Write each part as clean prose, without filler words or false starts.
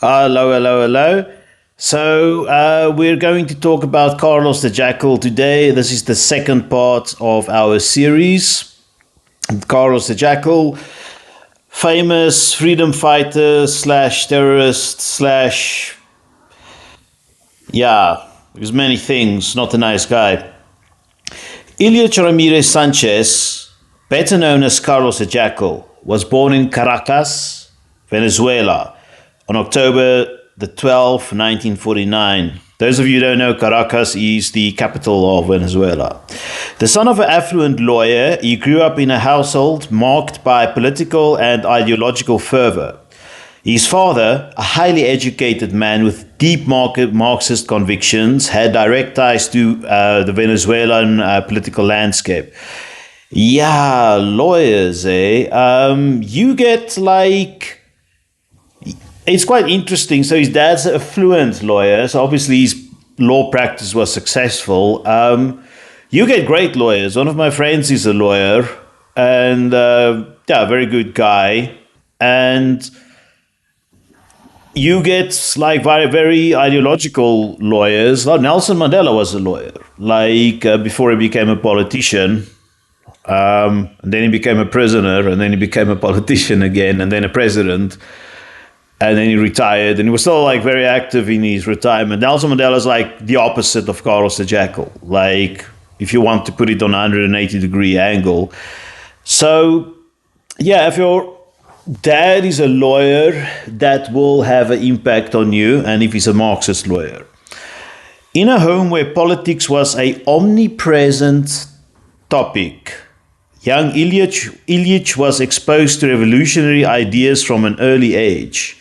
Hello, hello, hello. We're going to talk about Carlos the Jackal today. This is the second part of our series. Carlos the Jackal, famous freedom fighter slash terrorist slash, yeah, there's many things, not a nice guy. Ilyich Ramirez Sanchez, better known as Carlos the Jackal, was born in Caracas, Venezuela, on October the 12th, 1949. Those of you who don't know, Caracas is the capital of Venezuela. The son of an affluent lawyer, he grew up in a household marked by political and ideological fervor. His father, a highly educated man with deep Marxist convictions, had direct ties to the Venezuelan political landscape. Yeah, lawyers, eh? You get like. It's quite interesting. So his dad's a fluent lawyer, so obviously his law practice was successful. You get great lawyers. One of my friends is a lawyer, and yeah, very good guy. And you get like very ideological lawyers. Well, Nelson Mandela was a lawyer, like before he became a politician. And then he became a prisoner, and then he became a politician again, and then a president. And then he retired, and he was still like very active in his retirement. Nelson Mandela is like the opposite of Carlos the Jackal. Like, if you want to put it on a 180-degree angle. So, yeah, if your dad is a lawyer, that will have an impact on you, and if he's a Marxist lawyer. In a home where politics was a omnipresent topic, young Ilyich was exposed to revolutionary ideas from an early age.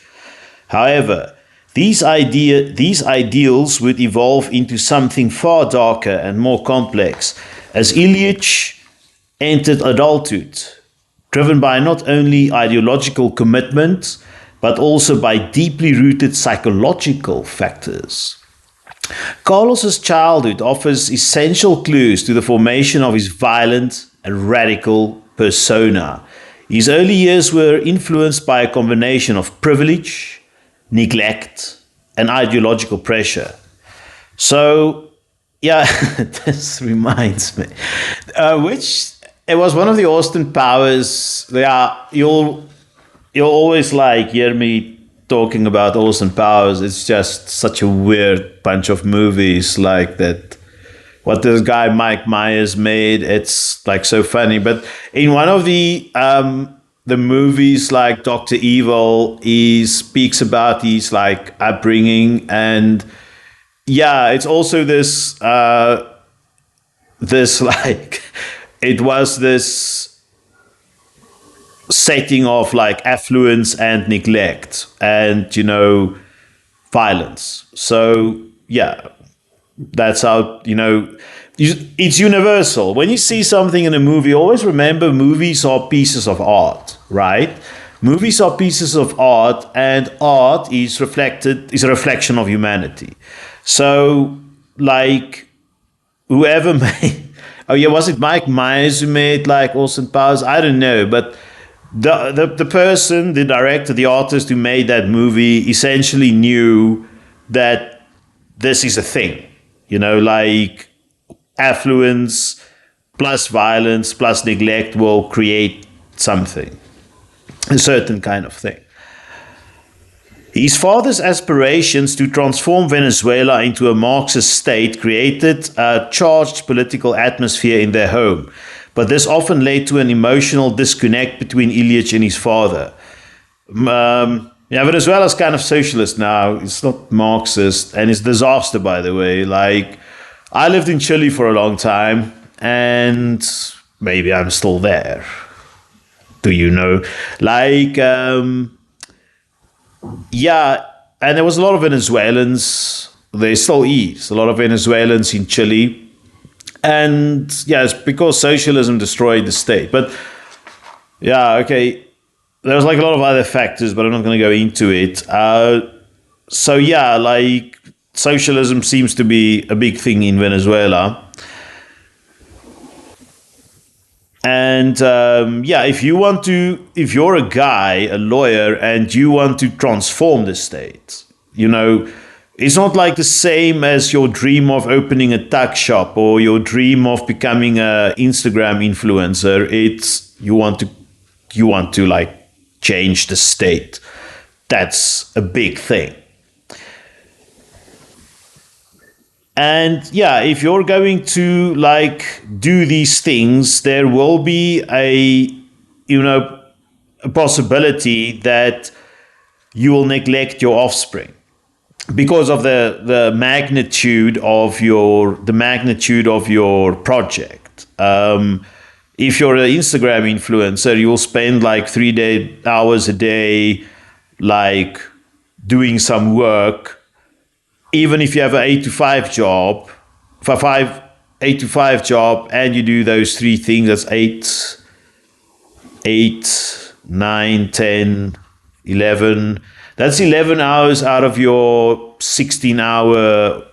However, these ideals would evolve into something far darker and more complex as Ilyich entered adulthood, driven by not only ideological commitment, but also by deeply rooted psychological factors. Carlos's childhood offers essential clues to the formation of his violent and radical persona. His early years were influenced by a combination of privilege, neglect, and ideological pressure. So, yeah, this reminds me, which it was one of the Austin Powers. Yeah, you'll always like hear me talking about Austin Powers. It's just such a weird bunch of movies like that. What this guy Mike Myers made, it's like so funny. But in one of the movies like Dr. Evil, he speaks about his like upbringing, and yeah, it's also this this like it was this setting of like affluence and neglect and violence. So yeah, that's how it's universal. When you see something in a movie, always remember movies are pieces of art, right? Movies are pieces of art, and art is a reflection of humanity. So, like, whoever made, oh yeah, was it Mike Myers who made like Austin Powers? I don't know, but the person, the director, the artist who made that movie essentially knew that this is a thing, like affluence plus violence plus neglect will create something, a certain kind of thing. His father's aspirations to transform Venezuela into a Marxist state created a charged political atmosphere in their home, but this often led to an emotional disconnect between Ilyich and his father. Yeah, Venezuela's kind of socialist now. It's not Marxist, and it's a disaster, by the way. Like, I lived in Chile for a long time, and maybe I'm still there. Do you know? Like, yeah, and there was a lot of Venezuelans. There still is a lot of Venezuelans in Chile. And yeah, it's because socialism destroyed the state. But yeah, okay, there's like a lot of other factors, but I'm not going to go into it. So yeah, like socialism seems to be a big thing in Venezuela. And yeah, if you're a guy, a lawyer, and you want to transform the state, it's not like the same as your dream of opening a tuck shop or your dream of becoming a Instagram influencer. It's you want to like change the state. That's a big thing. And yeah, if you're going to like do these things, there will be you know a possibility that you will neglect your offspring because of the magnitude of your project. If you're an Instagram influencer, you'll spend like 3 hours a day, like doing some work. Even if you have an 8 to 5 job, for 8 to 5 job, and you do those three things, that's 9, 10, 11. That's 11 hours out of your 16 hour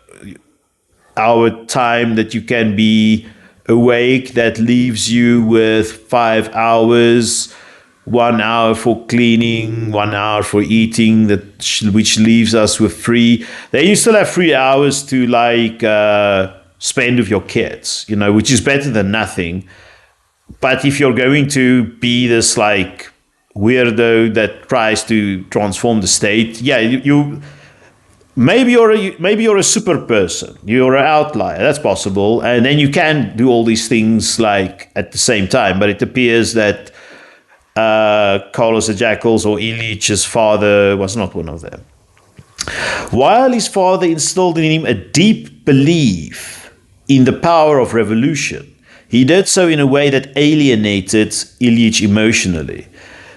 time that you can be awake. That leaves you with 5 hours, 1 hour for cleaning, 1 hour for eating, which leaves us with free. Then you still have 3 hours to like spend with your kids, which is better than nothing. But if you're going to be this like weirdo that tries to transform the state, yeah, you maybe you're a super person, you're an outlier. That's possible, and then you can do all these things like at the same time. But it appears that Carlos the Jackals or Illich's father was not one of them. While his father instilled in him a deep belief in the power of revolution, he did so in a way that alienated Illich emotionally.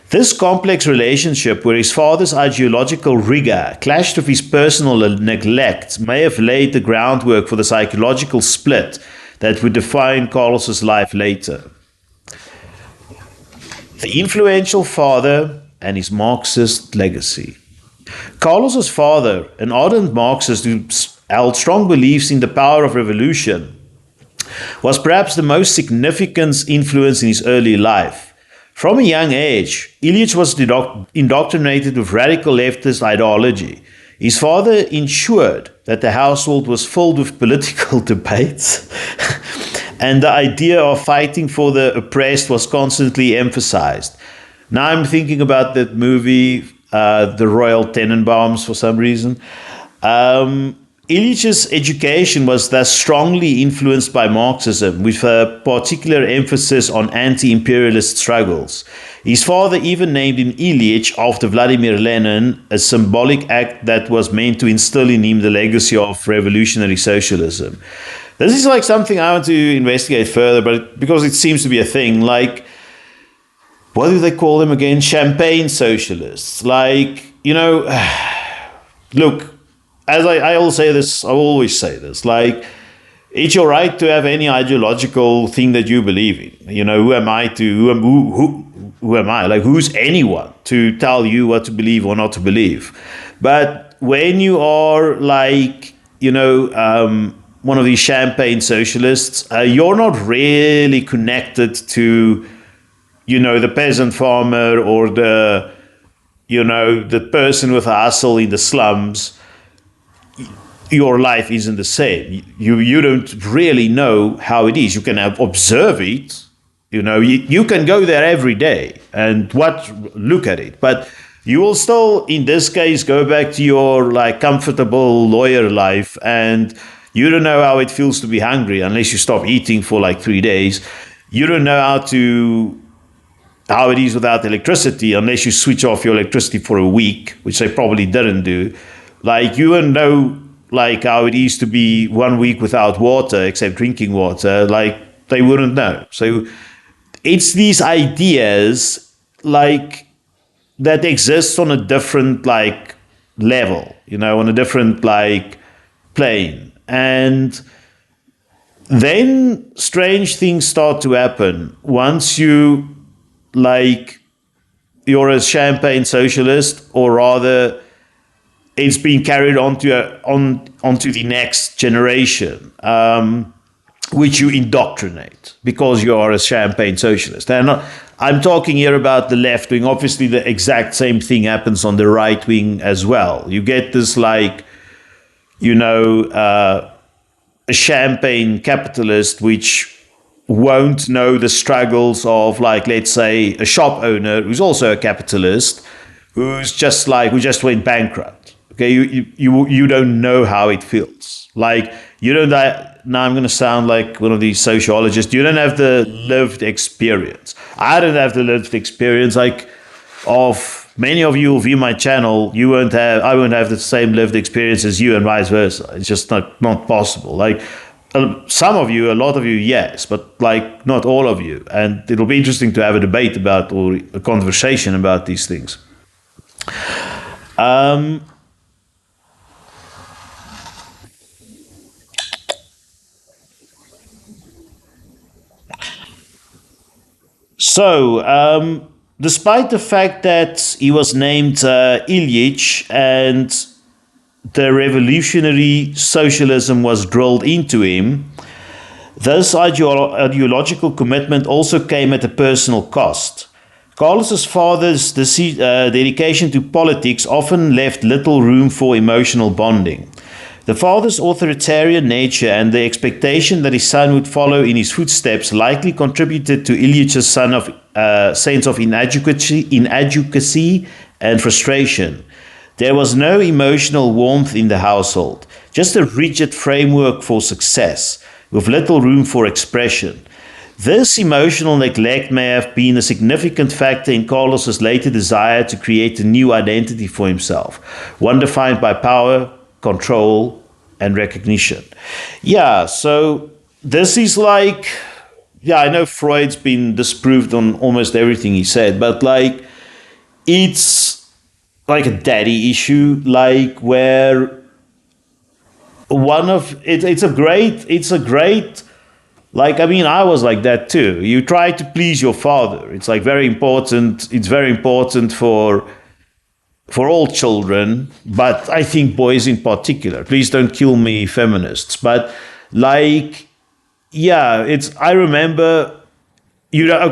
This complex relationship, where his father's ideological rigor clashed with his personal neglect, may have laid the groundwork for the psychological split that would define Carlos's life later. The influential father and his Marxist legacy. Carlos's father, an ardent Marxist who held strong beliefs in the power of revolution, was perhaps the most significant influence in his early life. From a young age, Illich was indoctrinated with radical leftist ideology. His father ensured that the household was filled with political debates, and the idea of fighting for the oppressed was constantly emphasized. Now I'm thinking about that movie, The Royal Tenenbaums, for some reason. Illich's education was thus strongly influenced by Marxism, with a particular emphasis on anti-imperialist struggles. His father even named him Illich after Vladimir Lenin, a symbolic act that was meant to instill in him the legacy of revolutionary socialism. This is like something I want to investigate further, but because it seems to be a thing, like, what do they call them again? Champagne socialists. Like, look, as I always say this, like, it's your right to have any ideological thing that you believe in. Who am I who am I? Like, who's anyone to tell you what to believe or not to believe? But when you are like, one of these champagne socialists, you're not really connected to, the peasant farmer or the person with a hustle in the slums. Your life isn't the same. You don't really know how it is. You can observe it. You can go there every day and look at it. But you will still, in this case, go back to your like comfortable lawyer life, and you don't know how it feels to be hungry unless you stop eating for like 3 days. You don't know how it is without electricity unless you switch off your electricity for a week, which they probably didn't do. Like, you wouldn't know like how it is to be 1 week without water, except drinking water. Like, they wouldn't know. So it's these ideas like that exist on a different like level, on a different like plane. And then strange things start to happen once you're a champagne socialist, or rather it's being carried onto the next generation. which you indoctrinate because you are a champagne socialist. And I'm talking here about the left wing. Obviously, the exact same thing happens on the right wing as well. You get this, like, a champagne capitalist which won't know the struggles of, like, let's say, a shop owner who's also a capitalist, who just went bankrupt. Okay, you don't know how it feels. Like, you don't. Now I'm going to sound like one of these sociologists. You don't have the lived experience. I don't have the lived experience. Like, of many of you who view my channel, I won't have the same lived experience as you, and vice versa. It's just not possible. Like, some of you, a lot of you, yes, but like not all of you. And it'll be interesting to have a debate about, or a conversation about these things. Despite the fact that he was named Ilyich and the revolutionary socialism was drilled into him, this ideological commitment also came at a personal cost. Carlos's father's dedication to politics often left little room for emotional bonding. The father's authoritarian nature and the expectation that his son would follow in his footsteps likely contributed to Ilyich's sense of inadequacy and frustration. There was no emotional warmth in the household, just a rigid framework for success, with little room for expression. This emotional neglect may have been a significant factor in Carlos's later desire to create a new identity for himself, one defined by power, control, and recognition. Yeah, so this is like, yeah, I know Freud's been disproved on almost everything he said, but like, it's like a daddy issue, like, where it's a great, like, I mean, I was like that too. You try to please your father. It's like very important. It's very important for all children, but I think boys in particular. Please don't kill me, feminists. But like, yeah, I remember, I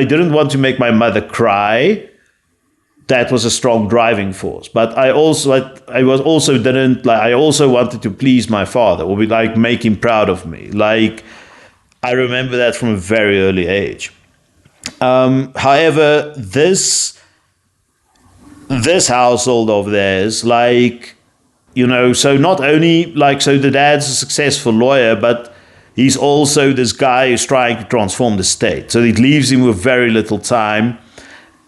didn't want to make my mother cry. That was a strong driving force. But I also wanted to please my father, or like make him proud of me. Like, I remember that from a very early age. However, this household of theirs, like, so not only, like, so the dad's a successful lawyer, but he's also this guy who's trying to transform the state. So it leaves him with very little time,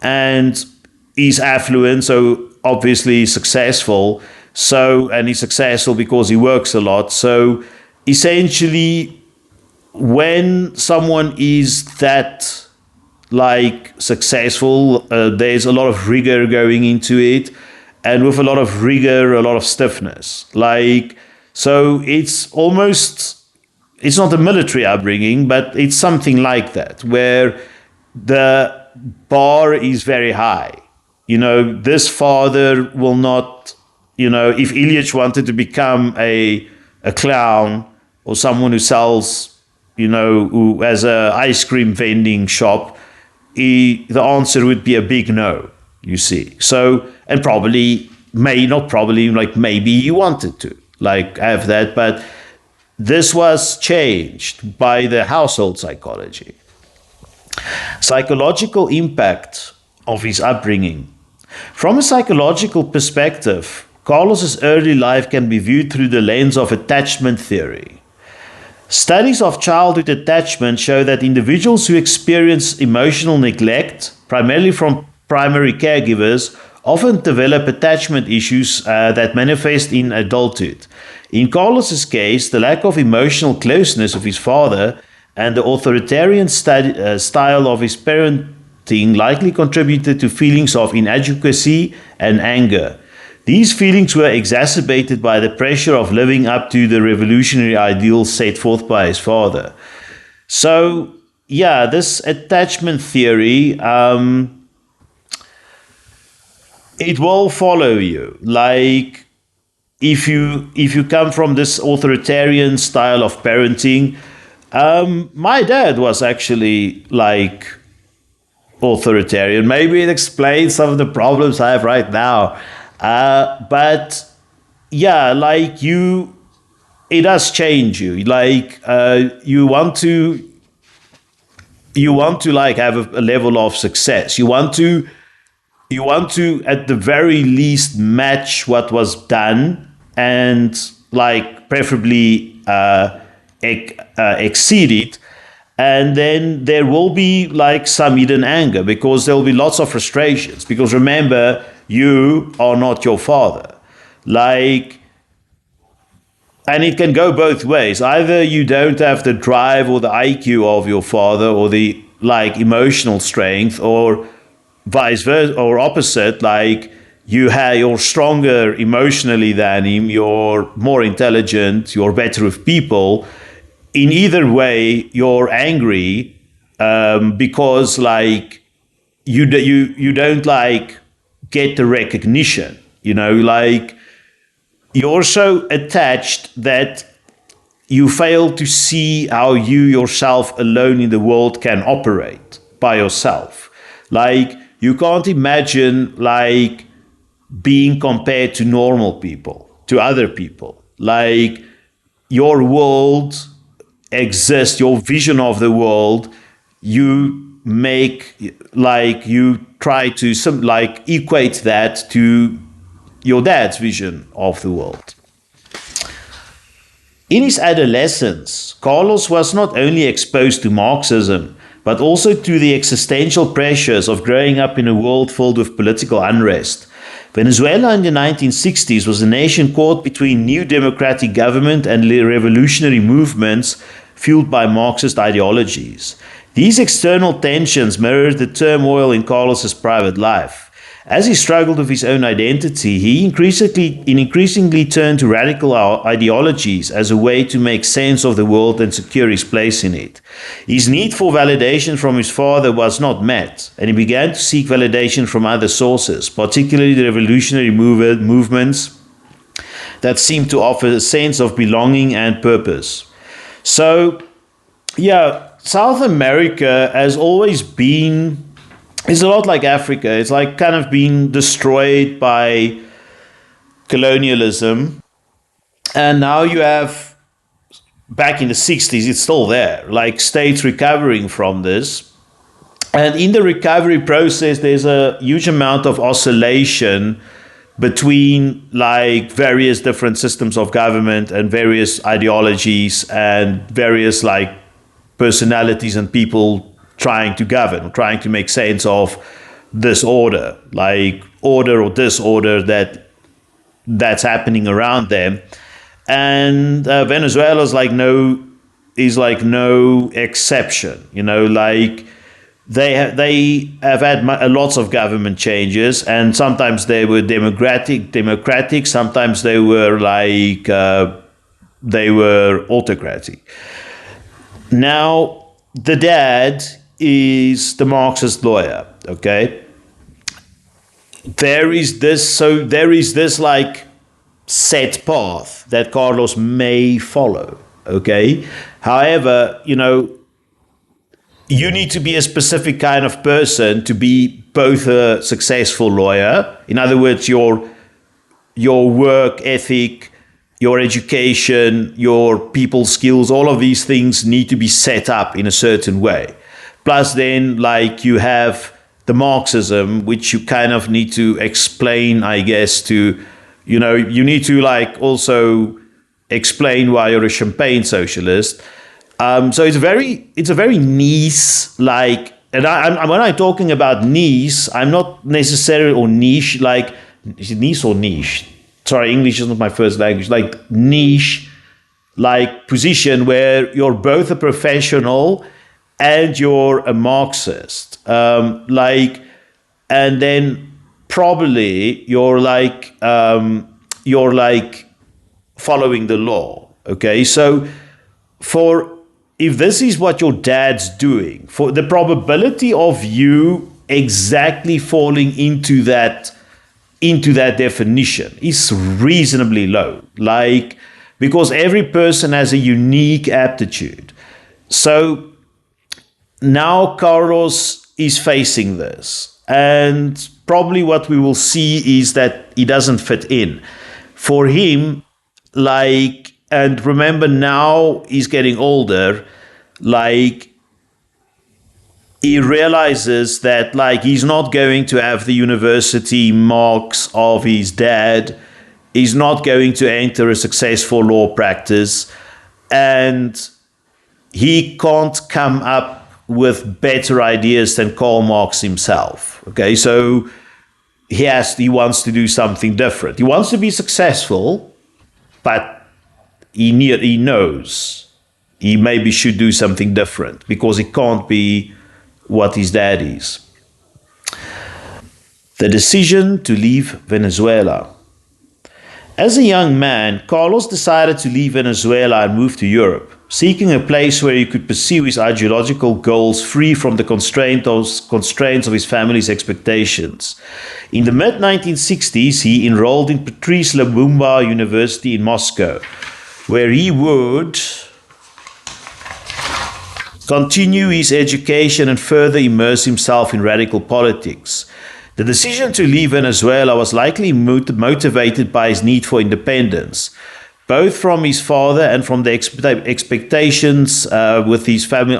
and he's affluent, so obviously successful. And he's successful because he works a lot. So essentially, when someone is that, like, successful, there's a lot of rigor going into it, and with a lot of rigor, a lot of stiffness. Like, so it's not a military upbringing, but it's something like that, where the bar is very high. This father will not, if Ilyich wanted to become a clown, or someone who sells, who has a ice cream vending shop, the answer would be a big no, you see. So, and maybe he wanted to, like, have that, but this was changed by the household psychology. Psychological impact of his upbringing. From a psychological perspective, Carlos's early life can be viewed through the lens of attachment theory. Studies of childhood attachment show that individuals who experience emotional neglect, primarily from primary caregivers, often develop attachment issues that manifest in adulthood. In Carlos's case, the lack of emotional closeness of his father and the authoritarian style of his parenting likely contributed to feelings of inadequacy and anger. These feelings were exacerbated by the pressure of living up to the revolutionary ideals set forth by his father. So, yeah, this attachment theory, it will follow you. Like, if you come from this authoritarian style of parenting, my dad was actually like authoritarian. Maybe it explains some of the problems I have right now. But yeah, like it does change you. Like you want to like have a level of success. You want to at the very least match what was done, and like preferably exceed it. And then there will be like some hidden anger, because there will be lots of frustrations, because remember, you are not your father. Like, and it can go both ways. Either you don't have the drive or the IQ of your father, or the like emotional strength, or vice versa, or opposite. Like you're stronger emotionally than him, you're more intelligent, you're better with people. In either way, you're angry, because like you don't like get the recognition. Like you're so attached that you fail to see how you yourself alone in the world can operate by yourself. Like you can't imagine like being compared to normal people, to other people. Like your world exists, your vision of the world, you make like you try to equate that to your dad's vision of the world. In his adolescence, Carlos was not only exposed to Marxism, but also to the existential pressures of growing up in a world filled with political unrest. Venezuela in the 1960s was a nation caught between new democratic government and revolutionary movements fueled by Marxist ideologies. These external tensions mirrored the turmoil in Carlos's private life. As he struggled with his own identity, he increasingly turned to radical ideologies as a way to make sense of the world and secure his place in it. His need for validation from his father was not met, and he began to seek validation from other sources, particularly the revolutionary movements that seemed to offer a sense of belonging and purpose. So, yeah, South America has always been, it's a lot like Africa. It's like kind of been destroyed by colonialism. And now you have, back in the 60s, it's still there, like states recovering from this. And in the recovery process, there's a huge amount of oscillation between like various different systems of government and various ideologies and various like personalities and people trying to govern, trying to make sense of this order, like order or disorder that's happening around them. And Venezuela is like no exception. Like they have had lots of government changes, and sometimes they were democratic, sometimes they were autocratic. Now the dad is the Marxist lawyer. Okay, there is this like set path that Carlos may follow. Okay, however, you need to be a specific kind of person to be both a successful lawyer. In other words, your work ethic, your education, your people skills, all of these things need to be set up in a certain way. Plus then, like, you have the Marxism, which you kind of need to explain, I guess, to, you need to like also explain why you're a champagne socialist. So it's a very niche, like, and when I'm talking about niche, I'm not necessarily, or niche, like, is it niche or niche? Sorry, English is not my first language. Like niche, like position where you're both a professional and you're a Marxist. And then probably you're like following the law. Okay, so if this is what your dad's doing, for the probability of you exactly falling into that into that definition is reasonably low, like, because every person has a unique aptitude. So now Carlos is facing this, and probably what we will see is that he doesn't fit in. For him, like, and remember now he's getting older, like, he realizes that, like, he's not going to have the university marks of his dad. He's not going to enter a successful law practice, and he can't come up with better ideas than Karl Marx himself. Okay, so he wants to do something different. He wants to be successful, but he knows he maybe should do something different because he can't be what his dad is. The decision to leave Venezuela. As a young man, Carlos decided to leave Venezuela and move to Europe, seeking a place where he could pursue his ideological goals free from the constraints of his family's expectations. In the mid-1960s, he enrolled in Patrice Lumumba University in Moscow, where he would continue his education and further immerse himself in radical politics. The decision to leave Venezuela was likely motivated by his need for independence, both from his father and from the expectations with his family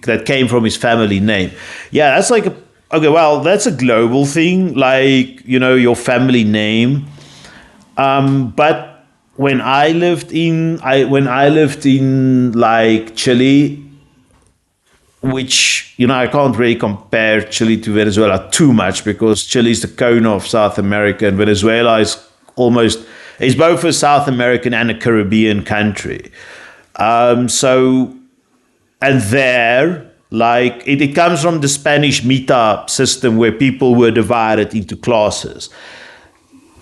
that came from his family name. Yeah, that's like that's a global thing, like, your family name. But when I lived in like Chile, which, I can't really compare Chile to Venezuela too much because Chile is the cone of South America and Venezuela is both a South American and a Caribbean country. And there, like, it comes from the Spanish mita system where people were divided into classes.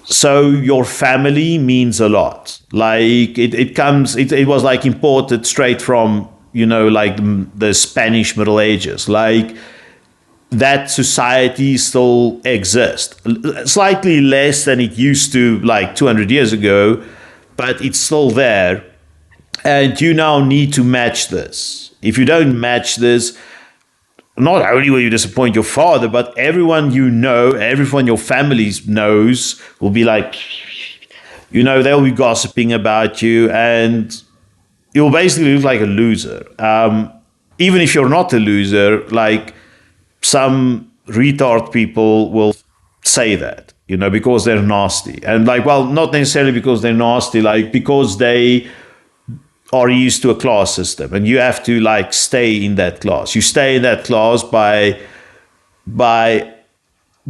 So your family means a lot. Like, it was like imported straight from, like the Spanish Middle Ages. Like, that society still exists. Slightly less than it used to, like 200 years ago, but it's still there. And you now need to match this. If you don't match this, not only will you disappoint your father, but everyone everyone your family knows will be like, they'll be gossiping about you, and you'll basically look like a loser. Even if you're not a loser, like, some retard people will say that, because they're nasty. And like, well, not necessarily because they're nasty, like, because they are used to a class system and you have to, like, stay in that class. You stay in that class by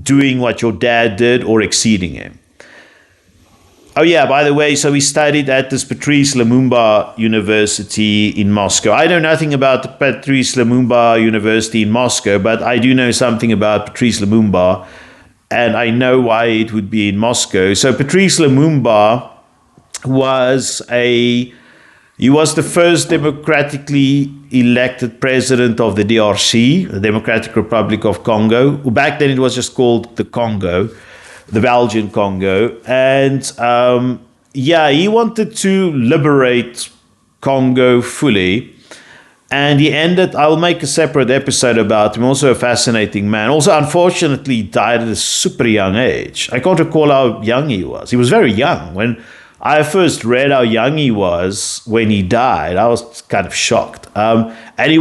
doing what your dad did or exceeding him. Oh yeah, by the way, so he studied at this Patrice Lumumba University in Moscow. I know nothing about the Patrice Lumumba University in Moscow, but I do know something about Patrice Lumumba, and I know why it would be in Moscow. So Patrice Lumumba was the first democratically elected president of the DRC, the Democratic Republic of Congo. Back then it was just called the Congo. The Belgian Congo, and he wanted to liberate Congo fully, and I'll make a separate episode about him, also a fascinating man. Also, unfortunately, he died at a super young age. I can't recall how young he was. He was very young. When I first read how young he was when he died, I was kind of shocked. And he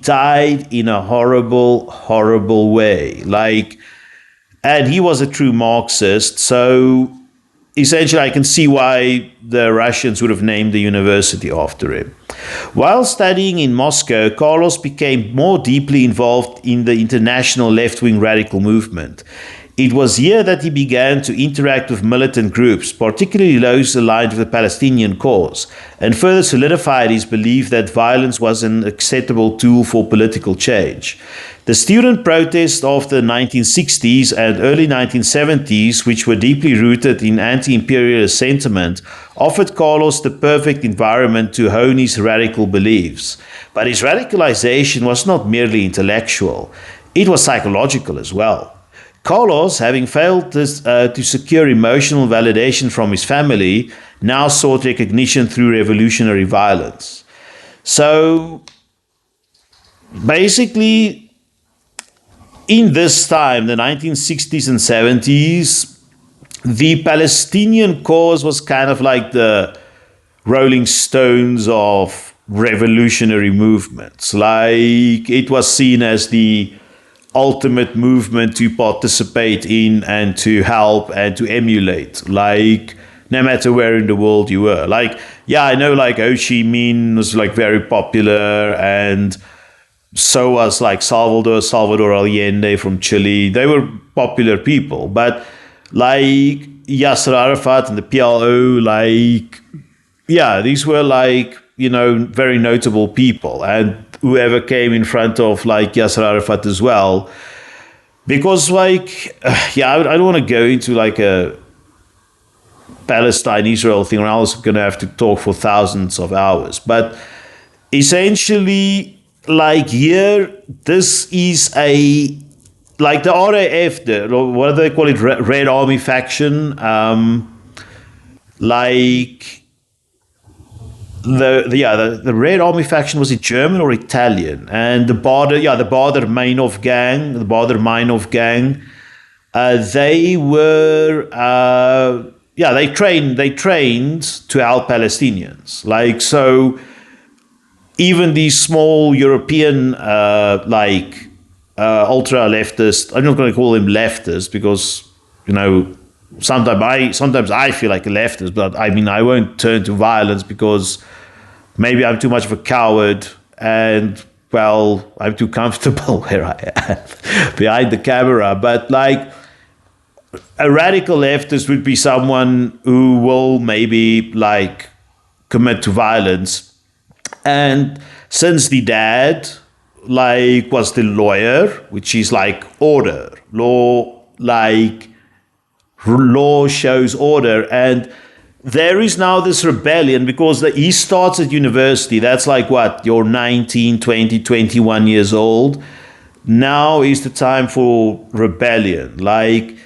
died in a horrible, horrible way. And he was a true Marxist, so essentially I can see why the Russians would have named the university after him. While studying in Moscow, Carlos became more deeply involved in the international left-wing radical movement. It was here that he began to interact with militant groups, particularly those aligned with the Palestinian cause, and further solidified his belief that violence was an acceptable tool for political change. The student protests of the 1960s and early 1970s, which were deeply rooted in anti-imperialist sentiment, offered Carlos the perfect environment to hone his radical beliefs. But his radicalization was not merely intellectual, it was psychological as well. Carlos, having failed to secure emotional validation from his family, now sought recognition through revolutionary violence. So basically, in this time, the 1960s and 70s, the Palestinian cause was kind of like the Rolling Stones of revolutionary movements. Like, it was seen as the ultimate movement to participate in and to help and to emulate. Like, no matter where in the world you were. Like, yeah, I know like Ho Chi Minh was like very popular, and so was like Salvador Allende from Chile. They were popular people, but like Yasser Arafat and the PLO, like, yeah, these were like, very notable people, and whoever came in front of like Yasser Arafat as well, because like, I don't want to go into like a Palestine-Israel thing, or I was going to have to talk for thousands of hours, but essentially, like here, this is like the RAF, what do they call it, Red Army faction, like the Red Army faction, was it German or Italian? And the Bader Meinhof gang, they were they trained to help Palestinians. Like, so even these small European ultra leftists, I'm not going to call them leftists because sometimes I feel like a leftist, but I mean, I won't turn to violence because maybe I'm too much of a coward, and well, I'm too comfortable where I am behind the camera. But like, a radical leftist would be someone who will maybe like commit to violence. And since the dad like was the lawyer, which is like order, law, like law shows order, and there is now this rebellion because he starts at university. That's like what, you're 19, 20, 21 years old. Now is the time for rebellion, like,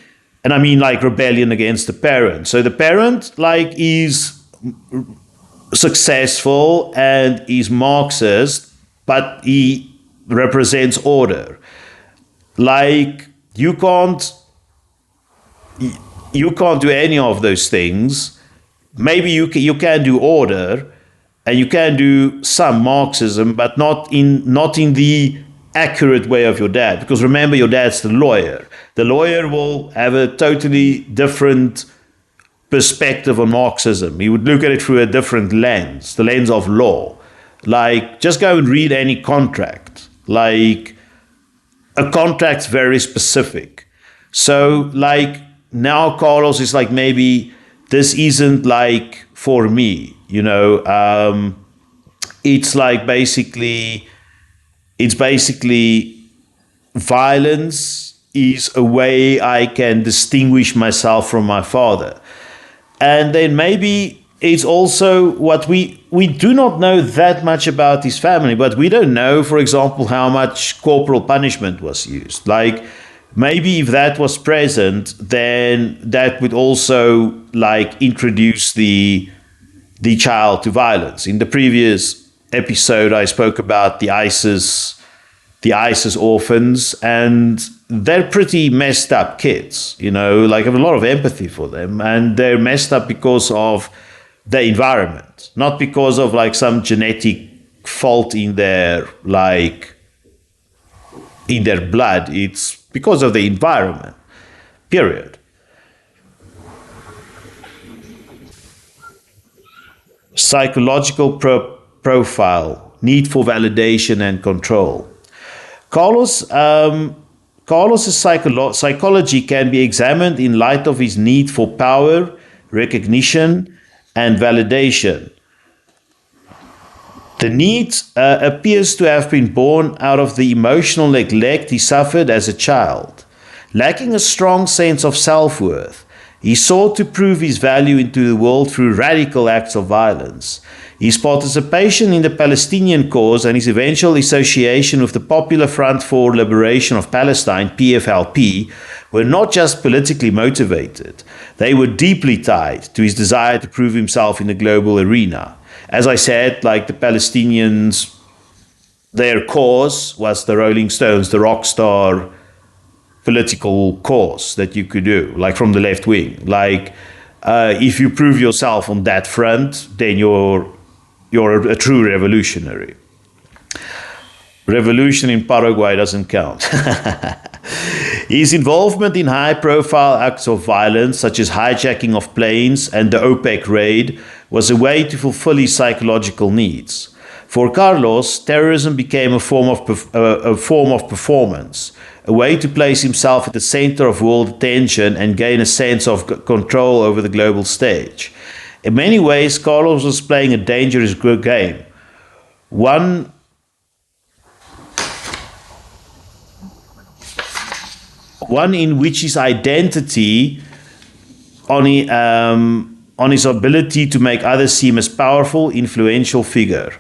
and I mean like rebellion against the parent. So the parent like is successful and is Marxist, but he represents order. Like, you can't do any of those things. Maybe you can do order, and you can do some Marxism, but not in the accurate way of your dad. Because remember, your dad's the lawyer. The lawyer will have a totally different perspective on Marxism. He would look at it through a different lens, the lens of law. Like, just go and read any contract. Like, a contract's very specific. So, like, now Carlos is like, maybe this isn't like for me, it's like basically violence is a way I can distinguish myself from my father. And then maybe it's also what we do not know that much about his family, but we don't know, for example, how much corporal punishment was used. Like, maybe if that was present, then that would also like introduce the child to violence. In the previous episode, I spoke about the ISIS orphans, and they're pretty messed up kids, like, I have a lot of empathy for them, and they're messed up because of the environment, not because of like some genetic fault in their blood. It's because of the environment, period. Psychological profile, need for validation and control. Carlos's psychology can be examined in light of his need for power, recognition, and validation. The need appears to have been born out of the emotional neglect he suffered as a child. Lacking a strong sense of self-worth, he sought to prove his value into the world through radical acts of violence. His participation in the Palestinian cause and his eventual association with the Popular Front for Liberation of Palestine, PFLP, were not just politically motivated, they were deeply tied to his desire to prove himself in the global arena. As I said, like the Palestinians, their cause was the Rolling Stones, the rock star political cause that you could do, like from the left wing. Like, if you prove yourself on that front, then you're a true revolutionary. Revolution in Paraguay doesn't count. His involvement in high-profile acts of violence, such as hijacking of planes and the OPEC raid, was a way to fulfill his psychological needs. For Carlos, terrorism became a form of performance, a way to place himself at the center of world attention and gain a sense of control over the global stage. In many ways, Carlos was playing a dangerous game. One in which his identity on his ability to make others seem as powerful, influential figure.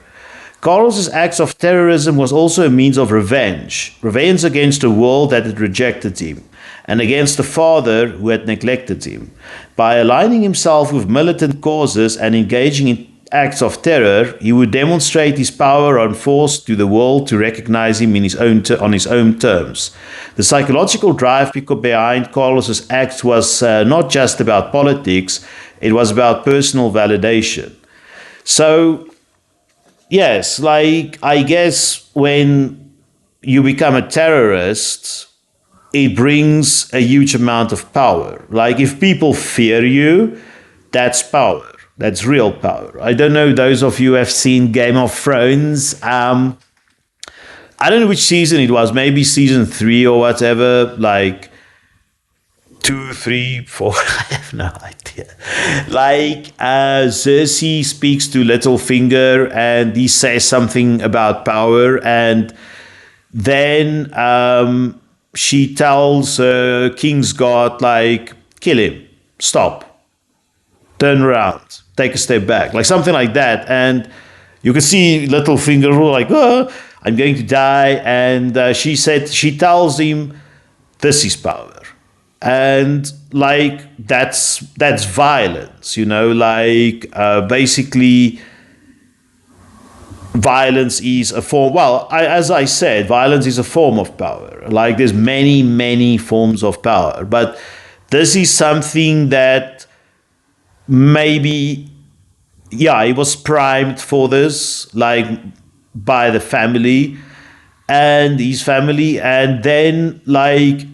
Carlos's acts of terrorism was also a means of revenge against a world that had rejected him, and against the father who had neglected him. By aligning himself with militant causes and engaging in acts of terror, he would demonstrate his power and force to the world to recognize him on his own terms. The psychological drive behind Carlos's acts was not just about politics, it was about personal validation. So, yes, like, I guess when you become a terrorist, it brings a huge amount of power. Like, if people fear you, that's power. That's real power. I don't know, those of you who have seen Game of Thrones. I don't know which season it was, maybe season 3 or whatever, like 2, 3, 4, I have no idea. Like, Cersei speaks to Littlefinger and he says something about power, and then she tells Kingsguard, like, kill him, stop, turn around, take a step back, like something like that. And you can see Littlefinger like, oh, I'm going to die. And she tells him, this is power. And like, that's violence, you know, like basically violence is a form, as I said, violence is a form of power. Like, there's many, many forms of power, but this is something that maybe, he was primed for this, like, by the family and his family. And then, like,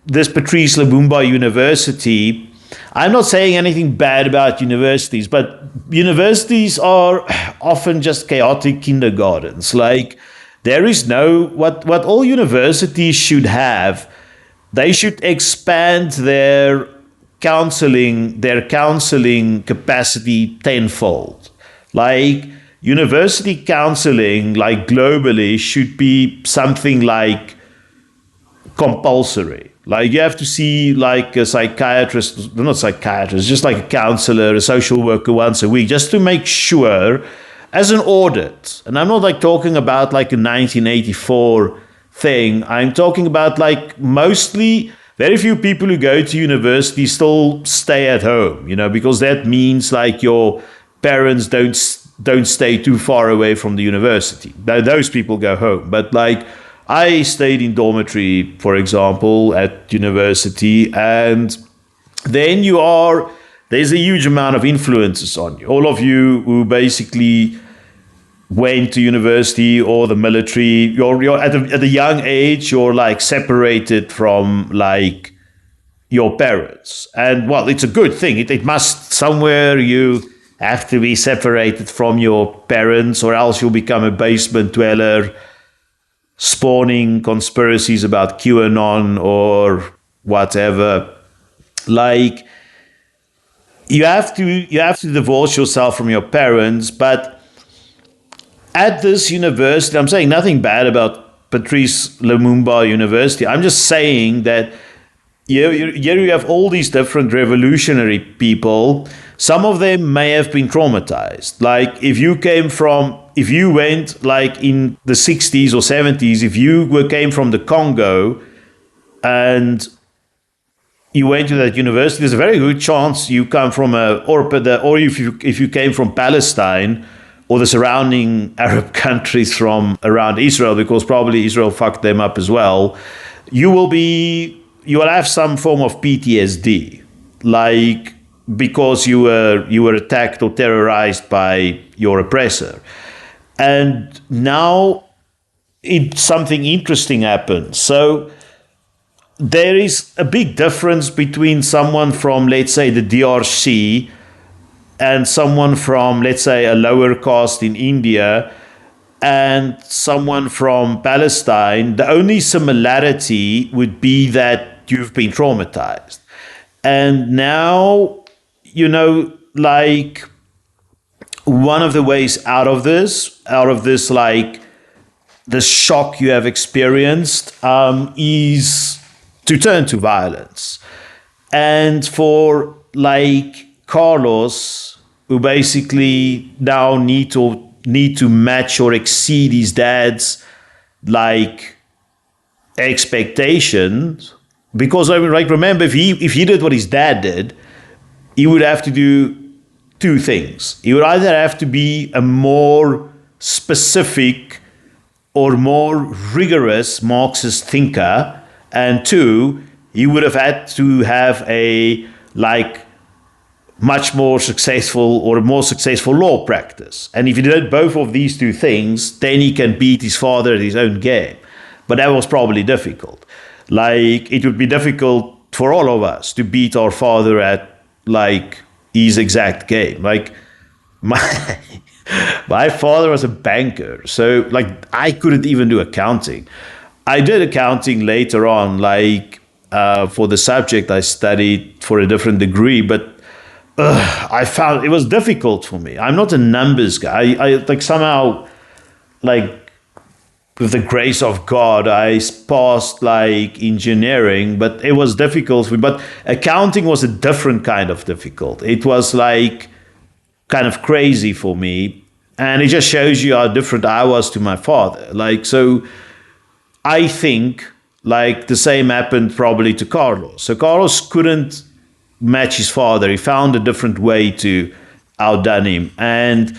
this Patrice Lumumba University, I'm not saying anything bad about universities, but universities are often just chaotic kindergartens. Like, there is what all universities should have, they should expand their counseling capacity tenfold. Like, university counseling, like, globally, should be something like compulsory. Like, you have to see, like, a psychiatrist, not psychiatrist, just like a counselor, a social worker once a week, just to make sure, as an audit. And I'm not, like, talking about, like, a 1984 thing. I'm talking about, like, mostly very few people who go to university still stay at home, you know, because that means, like, your parents don't stay too far away from the university. Those people go home. But, like, I stayed in dormitory, for example, at university, and then there's a huge amount of influences on you. All of you who basically went to university or the military, you're at a young age, you're, like, separated from, like, your parents. And, well, it's a good thing. It must, somewhere you have to be separated from your parents, or else you'll become a basement dweller, spawning conspiracies about QAnon or whatever. Like, you have to divorce yourself from your parents. But at this university, I'm saying nothing bad about Patrice Lumumba University. I'm just saying that you have all these different revolutionary people. Some of them may have been traumatized. Like, if you went, like, in the 60s or 70s, if you came from the Congo and you went to that university, there's a very good chance you come from or if you came from Palestine or the surrounding Arab countries from around Israel, because probably Israel fucked them up as well. You will have some form of PTSD, like because you were attacked or terrorized by your oppressor. And now something interesting happens. So there is a big difference between someone from, let's say, the DRC and someone from, let's say, a lower caste in India and someone from Palestine. The only similarity would be that you've been traumatized. And now, like, one of the ways out of this, like, the shock you have experienced, is to turn to violence. And for, like, Carlos, who basically now need to match or exceed his dad's, like, expectations, because remember, if he did what his dad did, he would have to do two things. He would either have to be a more specific or more rigorous Marxist thinker, and two, he would have had to have a, like, much more successful or a more successful law practice. And if he did both of these two things, then he can beat his father at his own game. But that was probably difficult. Like, it would be difficult for all of us to beat our father at, like, his exact game. Like, my father was a banker, so, like, I couldn't even do accounting. I did accounting later on, like, for the subject I studied for a different degree, but I found it was difficult for me. I'm not a numbers guy. I like, somehow, like, with the grace of God, I passed, like, engineering, but it was difficult for me. But accounting was a different kind of difficult. It was, like, kind of crazy for me. And it just shows you how different I was to my father. Like, so I think, like, the same happened probably to Carlos. So Carlos couldn't match his father. He found a different way to outdone him. And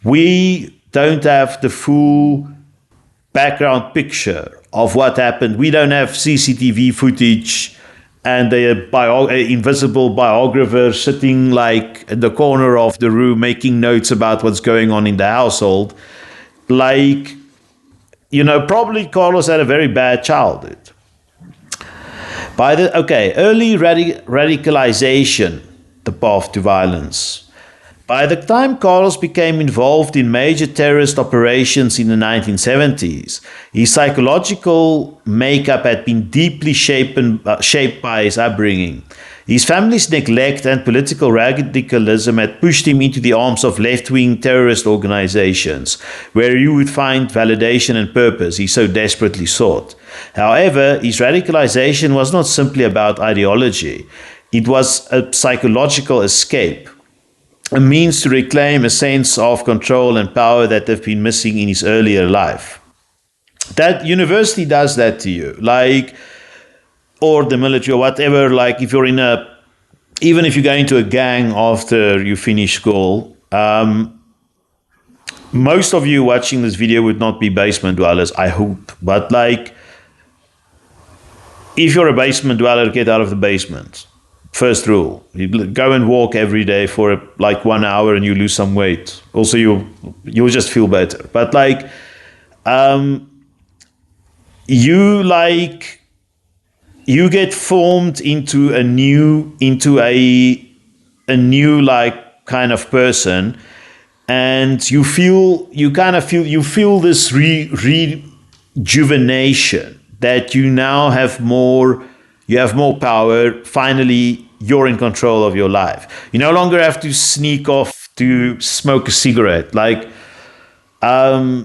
we don't have the full background picture of what happened. We don't have CCTV footage and the invisible biographer sitting, like, in the corner of the room making notes about what's going on in the household. Like, probably Carlos had a very bad childhood. Early radicalization, the path to violence. By the time Carlos became involved in major terrorist operations in the 1970s, his psychological makeup had been deeply shaped by his upbringing. His family's neglect and political radicalism had pushed him into the arms of left-wing terrorist organizations, where he would find validation and purpose he so desperately sought. However, his radicalization was not simply about ideology. It was a psychological escape, a means to reclaim a sense of control and power that had been missing in his earlier life. That university does that to you, like, or the military or whatever. Like, if you're even if you go into a gang after you finish school, most of you watching this video would not be basement dwellers, I hope. But, like, if you're a basement dweller, get out of the basement. First rule, you go and walk every day for like 1 hour and you lose some weight. Also, you'll just feel better. But, like, you get formed into a new like kind of person, and you feel this rejuvenation that you now have more. You have more power. Finally, you're in control of your life. You no longer have to sneak off to smoke a cigarette. Like, I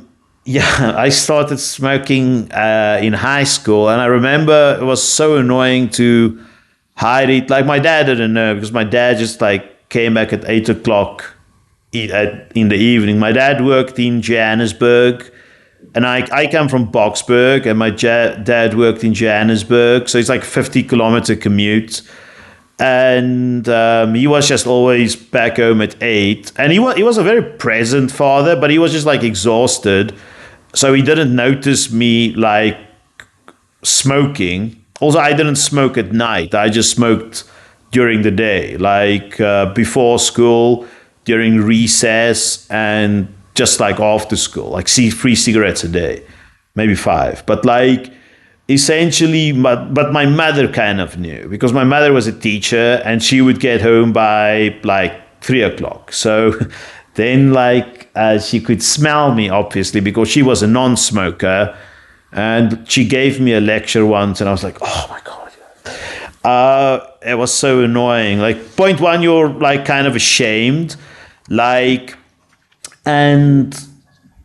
started smoking in high school, and I remember it was so annoying to hide it. Like, my dad didn't know, because my dad just, like, came back at 8 o'clock in the evening. My dad worked in Johannesburg. And I come from Boksburg, and my dad worked in Johannesburg, so it's like a 50-kilometer commute. and he was just always back home at 8. And he was a very present father, but he was just like exhausted, so he didn't notice me like smoking. Also, I didn't smoke at night. I just smoked during the day, like before school, during recess, and just like after school, like 3 cigarettes a day, maybe 5. But like essentially, but my mother kind of knew, because my mother was a teacher and she would get home by like 3 o'clock. So then like she could smell me, obviously, because she was a non-smoker. And she gave me a lecture once, and I was like, oh my God. It was so annoying. Like, point one, you're like kind of ashamed. Like, and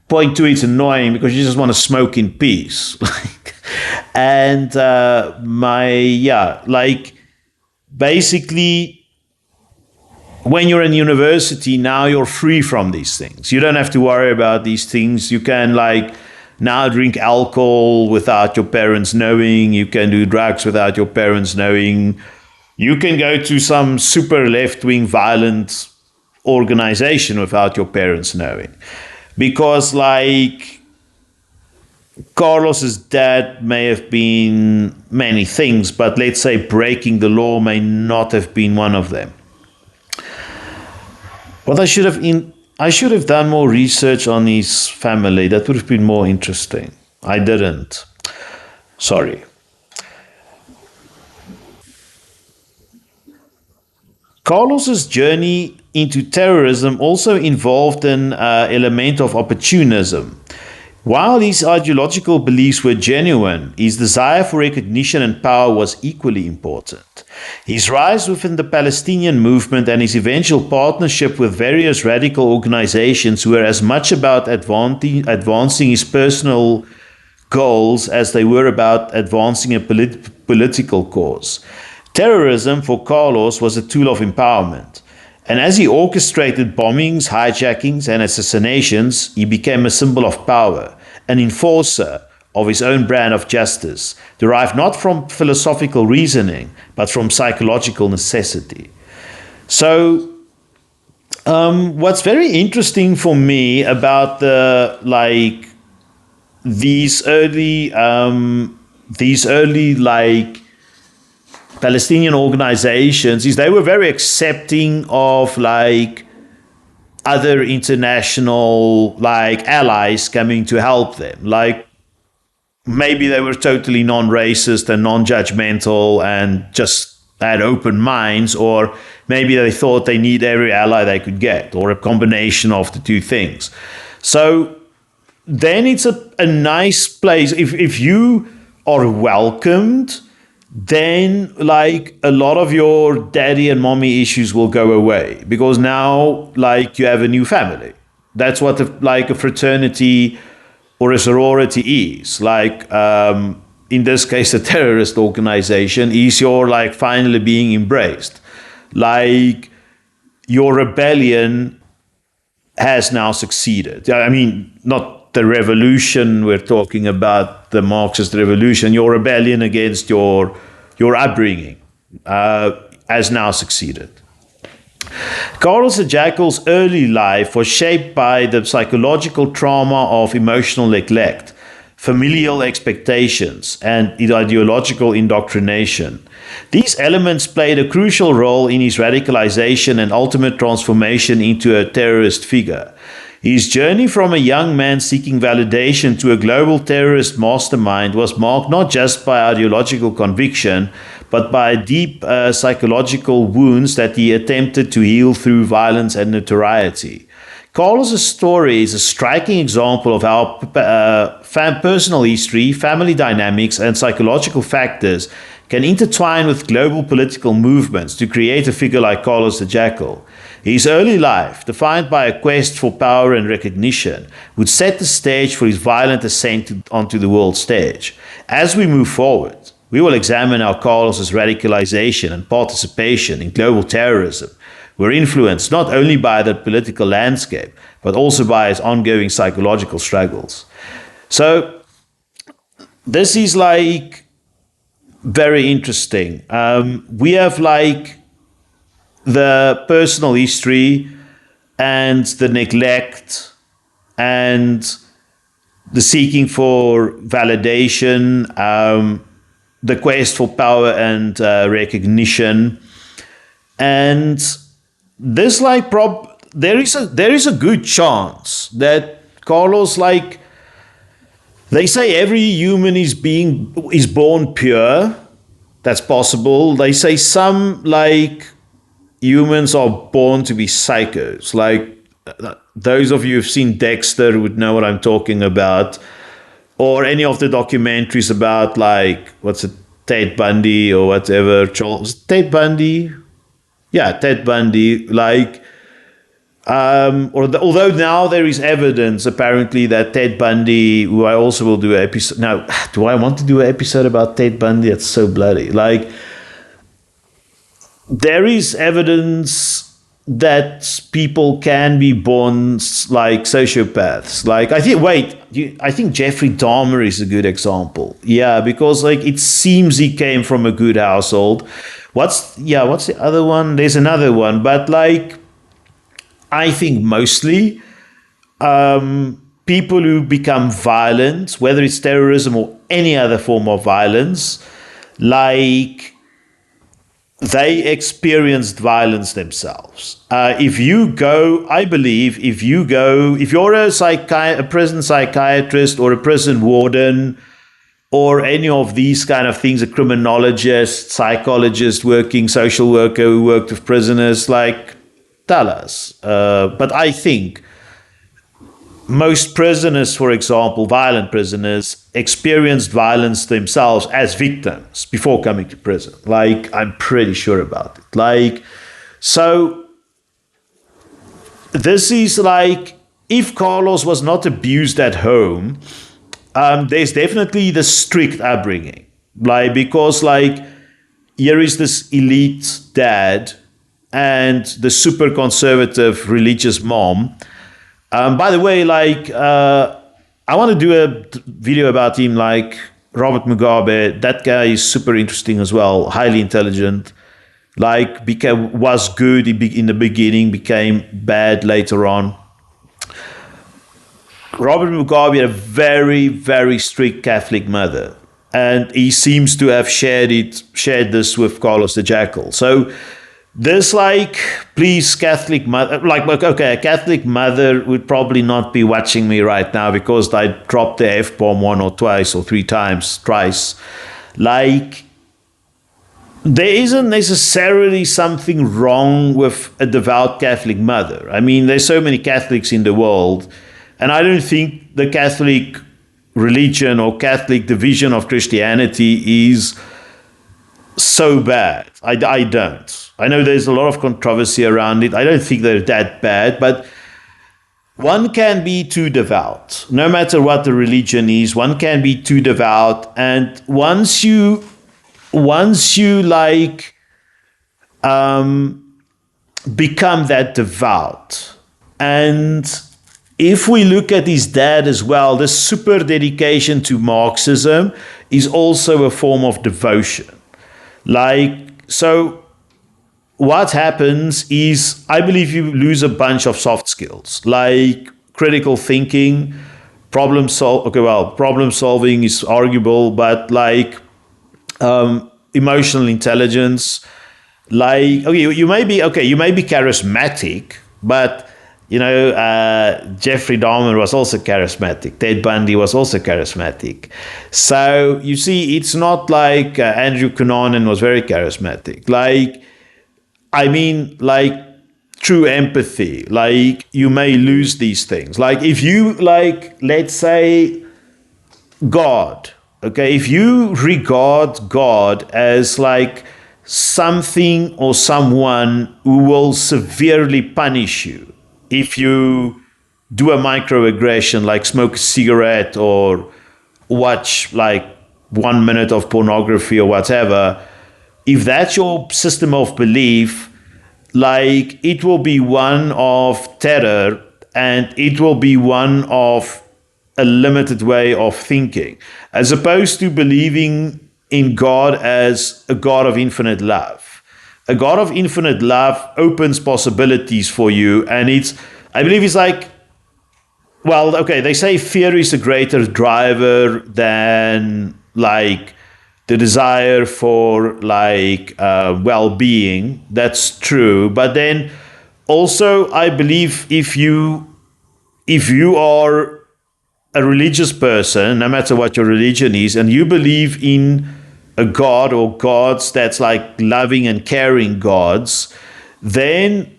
point two, it's annoying because you just want to smoke in peace. Like, and like basically, when you're in university, now you're free from these things. You don't have to worry about these things. You can like now drink alcohol without your parents knowing. You can do drugs without your parents knowing. You can go to some super left-wing violent organization without your parents knowing. Because like Carlos's dad may have been many things, but let's say breaking the law may not have been one of them. What I should have done more research on his family. That would have been more interesting. I didn't. Sorry. Carlos's journey into terrorism also involved an element of opportunism. While his ideological beliefs were genuine, his desire for recognition and power was equally important. His rise within the Palestinian movement and his eventual partnership with various radical organizations were as much about advancing his personal goals as they were about advancing a political cause. Terrorism for Carlos was a tool of empowerment. And as he orchestrated bombings, hijackings, and assassinations, he became a symbol of power, an enforcer of his own brand of justice, derived not from philosophical reasoning, but from psychological necessity. So, what's very interesting for me about these early like Palestinian organizations is they were very accepting of like other international like allies coming to help them. Like maybe they were totally non-racist and non-judgmental and just had open minds, or maybe they thought they need every ally they could get, or a combination of the two things. So then it's a nice place. If you are welcomed, then like a lot of your daddy and mommy issues will go away, because now like you have a new family. That's what like a fraternity or a sorority is. Like in this case, a terrorist organization is your like finally being embraced. Like your rebellion has now succeeded. I mean, not the revolution, we're talking about the Marxist revolution. Your rebellion against your upbringing has now succeeded. Carlos the Jackal's early life was shaped by the psychological trauma of emotional neglect, familial expectations, and ideological indoctrination. These elements played a crucial role in his radicalization and ultimate transformation into a terrorist figure. His journey from a young man seeking validation to a global terrorist mastermind was marked not just by ideological conviction, but by deep psychological wounds that he attempted to heal through violence and notoriety. Carlos's story is a striking example of how personal history, family dynamics, and psychological factors can intertwine with global political movements to create a figure like Carlos the Jackal. His early life, defined by a quest for power and recognition, would set the stage for his violent ascent onto the world stage. As we move forward, we will examine how Carlos's radicalization and participation in global terrorism were influenced not only by the political landscape, but also by his ongoing psychological struggles. So, this is like very interesting. We have like the personal history and the neglect and the seeking for validation, the quest for power and recognition, and this there is a good chance that Carlos, like they say, every human is born pure. That's possible. They say some humans are born to be psychos. Those of you who've seen Dexter would know what I'm talking about, or any of the documentaries about what's it, Ted Bundy or whatever. Ted Bundy, yeah, Ted Bundy. Although now there is evidence apparently that Ted Bundy, who I also will do an episode. Now, do I want to do an episode about Ted Bundy? It's so bloody. There is evidence that people can be born like sociopaths. I think Jeffrey Dahmer is a good example. Yeah, because it seems he came from a good household. What's the other one? There's another one, but I think mostly people who become violent, whether it's terrorism or any other form of violence, they experienced violence themselves. If you're a prison psychiatrist or a prison warden or any of these kind of things, a criminologist, psychologist, social worker who worked with prisoners, tell us. But I think most prisoners, for example, violent prisoners, experienced violence themselves as victims before coming to prison. I'm pretty sure about it. So this is if Carlos was not abused at home, there's definitely the strict upbringing. Because here is this elite dad and the super conservative religious mom. By the way, I want to do a video about him, Robert Mugabe. That guy is super interesting as well, highly intelligent. Was good in the beginning, became bad later on. Robert Mugabe had a very, very strict Catholic mother, and he seems to have shared this with Carlos the Jackal. So this please, Catholic mother, a Catholic mother would probably not be watching me right now because I dropped the F-bomb one or twice or three times, twice. There isn't necessarily something wrong with a devout Catholic mother. I mean, there's so many Catholics in the world, and I don't think the Catholic religion or Catholic division of Christianity is so bad. I don't. I know there's a lot of controversy around it. I don't think they're that bad, but one can be too devout. No matter what the religion is, one can be too devout. And once you become that devout, and if we look at his dad as well, the super dedication to Marxism is also a form of devotion. So what happens is, I believe you lose a bunch of soft skills, like critical thinking, problem solving is arguable, but emotional intelligence, you may be charismatic, but Jeffrey Dahmer was also charismatic. Ted Bundy was also charismatic. So you see, it's not like Andrew Cunanan was very charismatic. True empathy. You may lose these things. If you let's say God. Okay, if you regard God as something or someone who will severely punish you if you do a microaggression, like smoke a cigarette or watch 1 minute of pornography or whatever, if that's your system of belief, it will be one of terror, and it will be one of a limited way of thinking, as opposed to believing in God as a God of infinite love. a God of infinite love opens possibilities for you. And I believe it's like, well, okay, they say fear is a greater driver than like the desire for like well-being. That's true. But then also, I believe if you are a religious person, no matter what your religion is, and you believe in a God or gods that's like loving and caring gods, then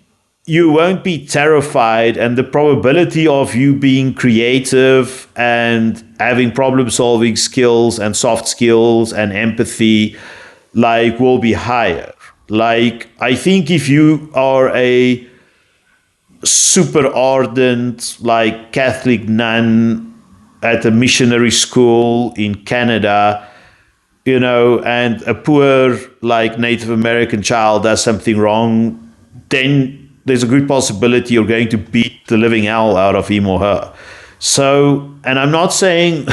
you won't be terrified, and the probability of you being creative and having problem solving skills and soft skills and empathy like will be higher. Like, I think if you are a super ardent like Catholic nun at a missionary school in Canada, and a poor like Native American child does something wrong, then there's a good possibility you're going to beat the living hell out of him or her. So, and I'm not saying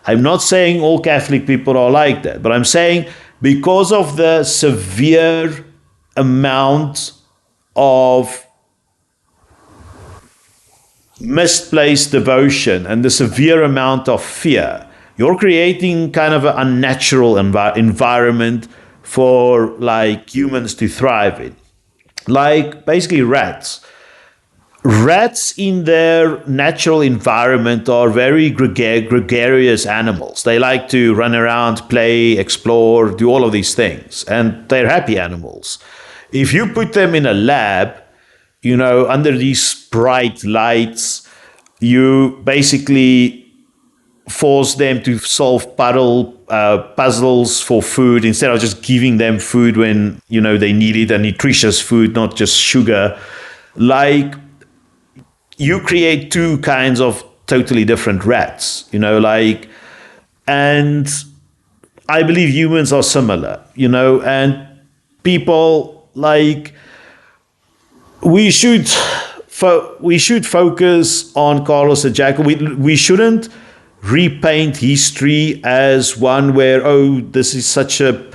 I'm not saying all Catholic people are like that, but I'm saying because of the severe amount of misplaced devotion and the severe amount of fear, you're creating kind of an unnatural environment for like humans to thrive in. Like basically rats. Rats in their natural environment are very gregarious animals. They like to run around, play, explore, do all of these things. And they're happy animals. If you put them in a lab, under these bright lights, you basically force them to solve puzzles for food instead of just giving them food when, they need it, and nutritious food, not just sugar. Like, you create two kinds of totally different rats, and I believe humans are similar, and people like, we should focus on Carlos the Jackal. We shouldn't repaint history as one where, oh, this is such a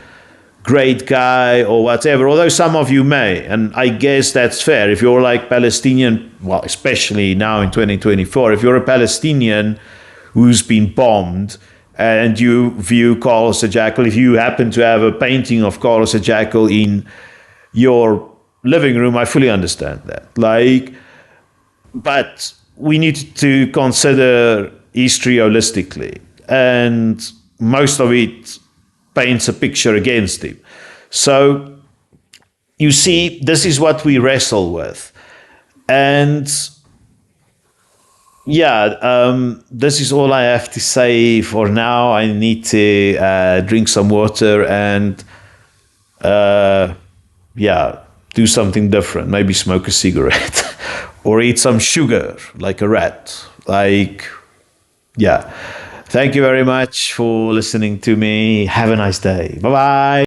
great guy or whatever, although some of you may, and I guess that's fair. If you're like Palestinian, well, especially now in 2024, if you're a Palestinian who's been bombed and you view Carlos the Jackal, if you happen to have a painting of Carlos the Jackal in your living room, I fully understand that. Like, but we need to consider history holistically, and most of it paints a picture against him. So you see, this is what we wrestle with. And this is all I have to say for now. I need to drink some water and do something different. Maybe smoke a cigarette or eat some sugar like a rat. Thank you very much for listening to me. Have a nice day. Bye-bye.